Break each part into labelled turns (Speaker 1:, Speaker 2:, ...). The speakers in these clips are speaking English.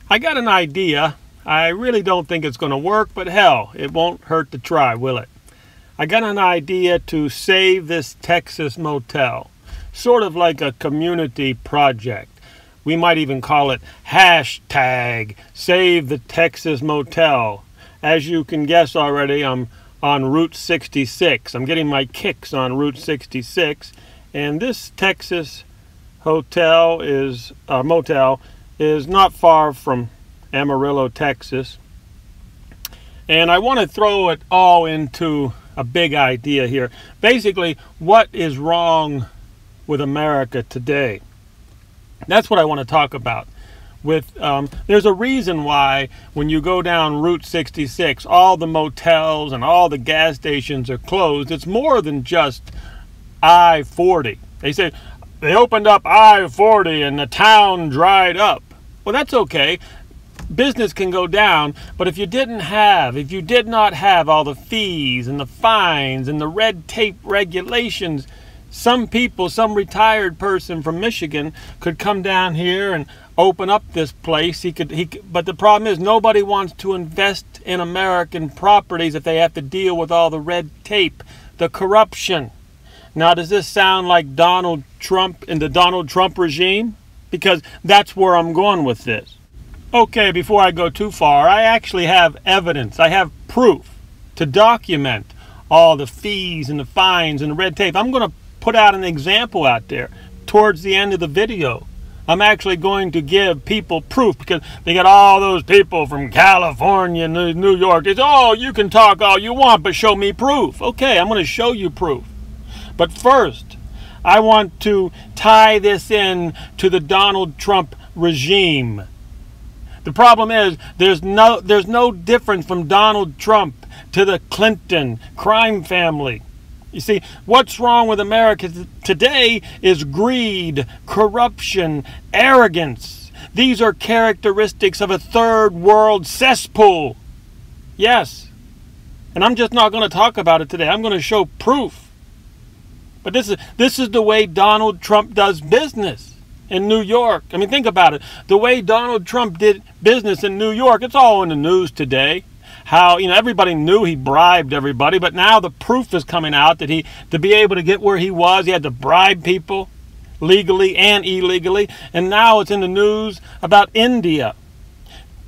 Speaker 1: I got an idea. I really don't think it's going to work, but hell, it won't hurt to try, will it? I got an idea to save this Texas motel, sort of like a community project. We might even call it hashtag Save the Texas Motel. As you can guess already, I'm on Route 66. I'm getting my kicks on Route 66, and this Texas motel is not far from Amarillo, Texas. And I want to throw it all into a big idea here. Basically, what is wrong with America today? That's what I want to talk about. There's a reason why when you go down Route 66, all the motels and all the gas stations are closed. It's more than just I-40. They say they opened up I-40 and the town dried up. Well, that's okay. Business can go down, but if you did not have all the fees and the fines and the red tape regulations, some retired person from Michigan could come down here and open up this place. But the problem is nobody wants to invest in American properties if they have to deal with all the red tape, the corruption. Now, does this sound like Donald Trump and the Donald Trump regime? Because that's where I'm going with this. Okay, before I go too far, I actually have evidence. I have proof to document all the fees and the fines and the red tape. I'm going to put out an example out there towards the end of the video. I'm actually going to give people proof, because they got all those people from California, New York. It's, oh, you can talk all you want, but show me proof. Okay, I'm going to show you proof. But first, I want to tie this in to the Donald Trump regime. The problem is there's no difference from Donald Trump to the Clinton crime family. You see, what's wrong with America today is greed, corruption, arrogance. These are characteristics of a third world cesspool. Yes. And I'm just not going to talk about it today. I'm going to show proof. But this is the way Donald Trump does business in New York. I mean, think about it. The way Donald Trump did business in New York, it's all in the news today. How, everybody knew he bribed everybody, but now the proof is coming out that to be able to get where he was, he had to bribe people legally and illegally. And now it's in the news about India.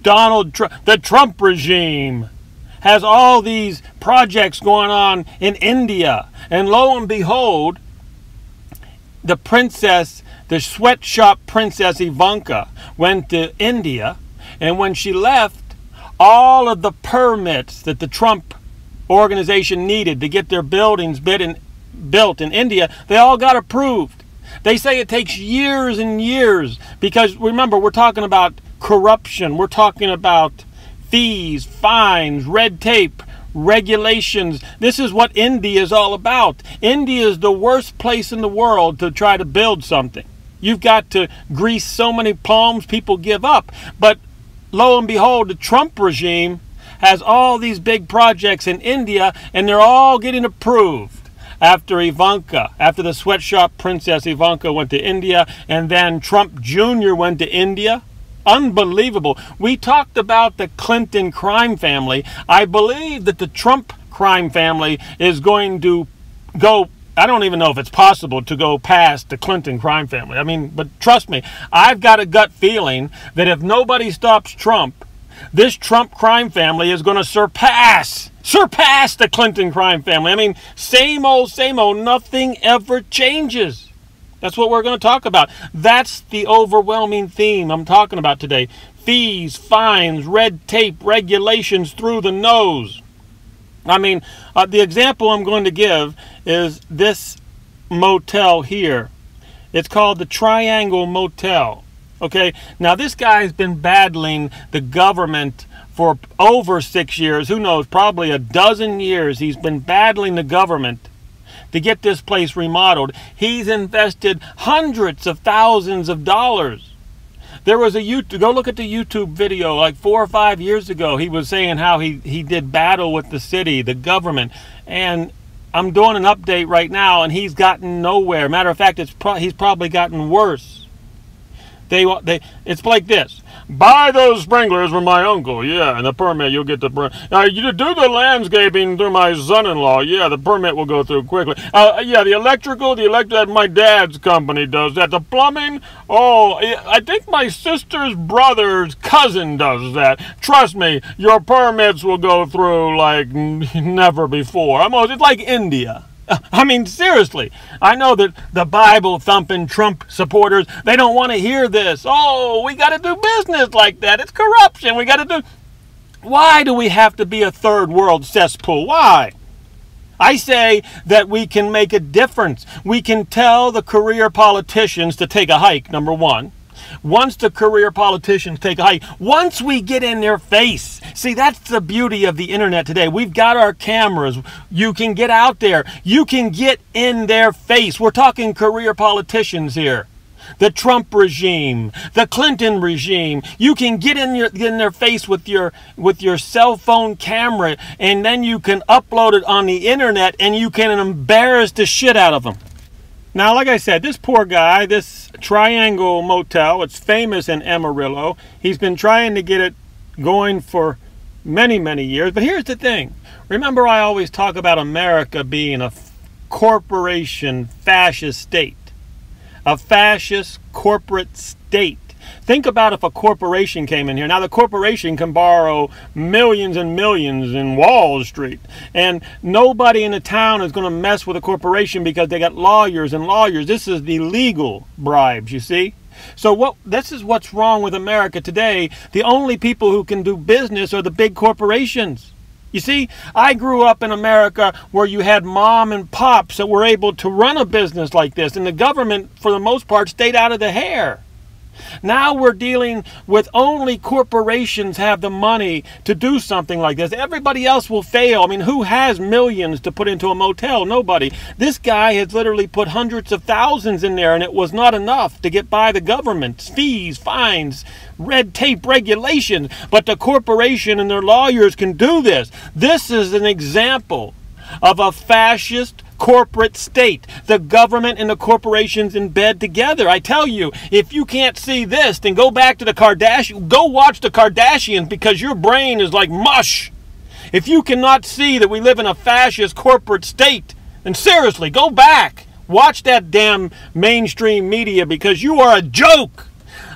Speaker 1: The Trump regime has all these projects going on in India. And lo and behold, the sweatshop princess Ivanka went to India, and when she left, all of the permits that the Trump organization needed to get their buildings built in India, they all got approved. They say it takes years and years because, remember, we're talking about corruption. We're talking about fees, fines, red tape, regulations. This is what India is all about. India is the worst place in the world to try to build something. You've got to grease so many palms, people give up. But lo and behold, the Trump regime has all these big projects in India, and they're all getting approved after the sweatshop princess Ivanka went to India, and then Trump Jr. went to India. Unbelievable. We talked about the Clinton crime family. I believe that the Trump crime family is going to go, I don't even know if it's possible to go past the Clinton crime family. I mean, but trust me, I've got a gut feeling that if nobody stops Trump, this Trump crime family is going to surpass the Clinton crime family. I mean, same old, nothing ever changes. That's what we're going to talk about. That's the overwhelming theme I'm talking about today. Fees, fines, red tape, regulations through the nose. I mean, the example I'm going to give is this motel here. It's called the Triangle Motel. Okay, now this guy's been battling the government for over 6 years. Who knows, probably a dozen years. He's been battling the government to get this place remodeled. He's invested hundreds of thousands of dollars. There was go look at the YouTube video like 4 or 5 years ago. He was saying how he did battle with the city, the government. And I'm doing an update right now, and he's gotten nowhere. Matter of fact, he's probably gotten worse. It's like this. buy those sprinklers from my uncle. Yeah, and the permit, you'll get the you do the landscaping through my son-in-law. Yeah, the permit will go through quickly. Yeah, the electrical, that my dad's company does that. The plumbing, oh, I think my sister's brother's cousin does that. Trust me, your permits will go through like never before. It's like India. I mean, seriously, I know that the Bible-thumping Trump supporters, they don't want to hear this. Oh, we got to do business like that. It's corruption. We got to do... Why do we have to be a third world cesspool? Why? I say that we can make a difference. We can tell the career politicians to take a hike, number one. Once the career politicians take a hike, once we get in their face. See, that's the beauty of the internet today. We've got our cameras. You can get out there. You can get in their face. We're talking career politicians here. The Trump regime, the Clinton regime. You can get in their face with your cell phone camera, and then you can upload it on the internet, and you can embarrass the shit out of them. Now, like I said, this poor guy, this Triangle Motel, it's famous in Amarillo. He's been trying to get it going for many, many years. But here's the thing. Remember, I always talk about America being a corporation fascist state. A fascist corporate state. Think about if a corporation came in here. Now, the corporation can borrow millions and millions in Wall Street. And nobody in the town is going to mess with a corporation because they got lawyers and lawyers. This is the legal bribes, you see? So this is what's wrong with America today. The only people who can do business are the big corporations. You see, I grew up in America where you had mom and pops that were able to run a business like this. And the government, for the most part, stayed out of the hair. Now we're dealing with only corporations have the money to do something like this. Everybody else will fail. I mean, who has millions to put into a motel? Nobody. This guy has literally put hundreds of thousands in there, and it was not enough to get by the government. Fees, fines, red tape, regulations. But the corporation and their lawyers can do this. This is an example of a fascist corporate state. The government and the corporations in bed together. I tell you, if you can't see this, then go back to the Kardashians. Go watch the Kardashians because your brain is like mush. If you cannot see that we live in a fascist corporate state, then seriously, go back. Watch that damn mainstream media because you are a joke.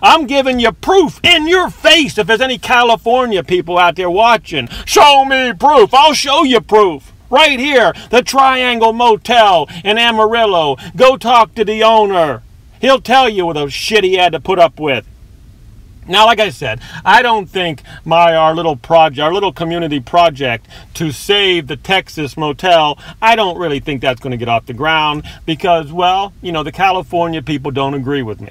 Speaker 1: I'm giving you proof in your face. If there's any California people out there watching, show me proof. I'll show you proof. Right here, the Triangle Motel in Amarillo. Go talk to the owner. He'll tell you what the shit he had to put up with. Now, like I said, I don't think our little community project to save the Texas motel, I don't really think that's going to get off the ground because, well, you know, the California people don't agree with me.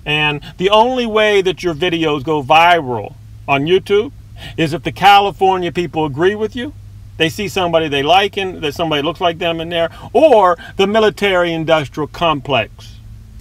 Speaker 1: And the only way that your videos go viral on YouTube is if the California people agree with you. They see somebody they like and that somebody looks like them in there, or the military-industrial complex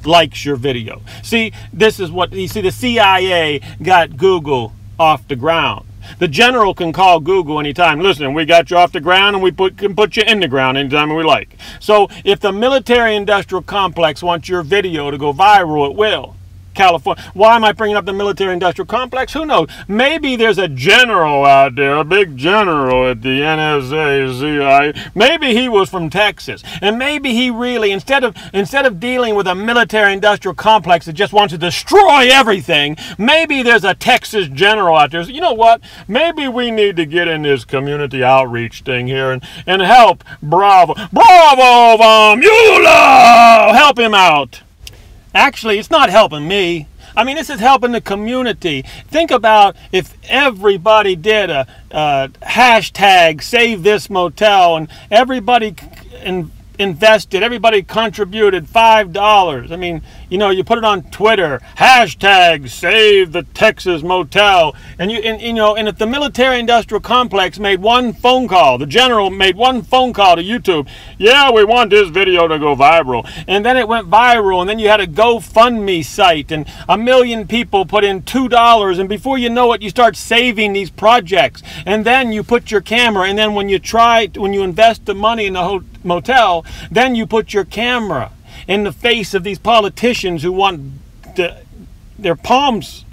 Speaker 1: likes your video. See, this is what you see. The CIA got Google off the ground. The general can call Google anytime. Listen, we got you off the ground and we can put you in the ground anytime we like. So if the military-industrial complex wants your video to go viral, it will. California. Why am I bringing up the military-industrial complex? Who knows? Maybe there's a general out there, a big general at the NSA, CIA. Maybe he was from Texas, and maybe he really, instead of dealing with a military-industrial complex that just wants to destroy everything, maybe there's a Texas general out there. So, you know what? Maybe we need to get in this community outreach thing here and help Bravo von Mueller, help him out. Actually, it's not helping me. I mean, this is helping the community. Think about if everybody did a hashtag save this motel and everybody invested, everybody contributed $5. I mean, you know, you put it on Twitter, hashtag save the Texas motel, and if the military-industrial complex made one phone call, the general made one phone call to YouTube, yeah, we want this video to go viral, and then it went viral, and then you had a GoFundMe site, and 1 million people put in $2, and before you know it, you start saving these projects, and then you put your camera, and then when you invest the money in the motel, then you put your camera in the face of these politicians who want their palms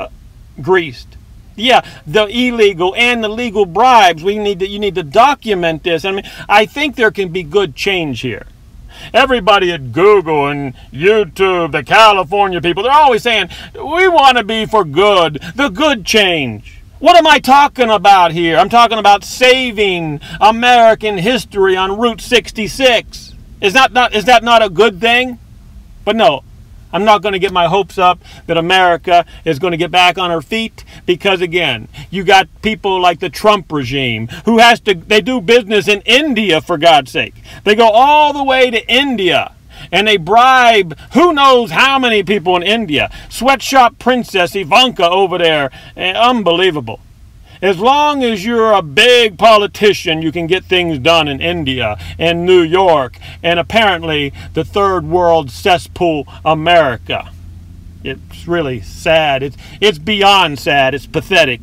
Speaker 1: greased. Yeah, the illegal and the legal bribes. You need to document this. I mean, I think there can be good change here. Everybody at Google and YouTube, the California people, they're always saying, we want to be for good, the good change. What am I talking about here? I'm talking about saving American history on Route 66. Is that not a good thing? But no, I'm not going to get my hopes up that America is going to get back on her feet, because again, you got people like the Trump regime who they do business in India, for God's sake. They go all the way to India and they bribe who knows how many people in India. Sweatshop Princess Ivanka over there. Unbelievable. As long as you're a big politician, you can get things done in India and New York and apparently the third world cesspool America. It's really sad. It's beyond sad. It's pathetic.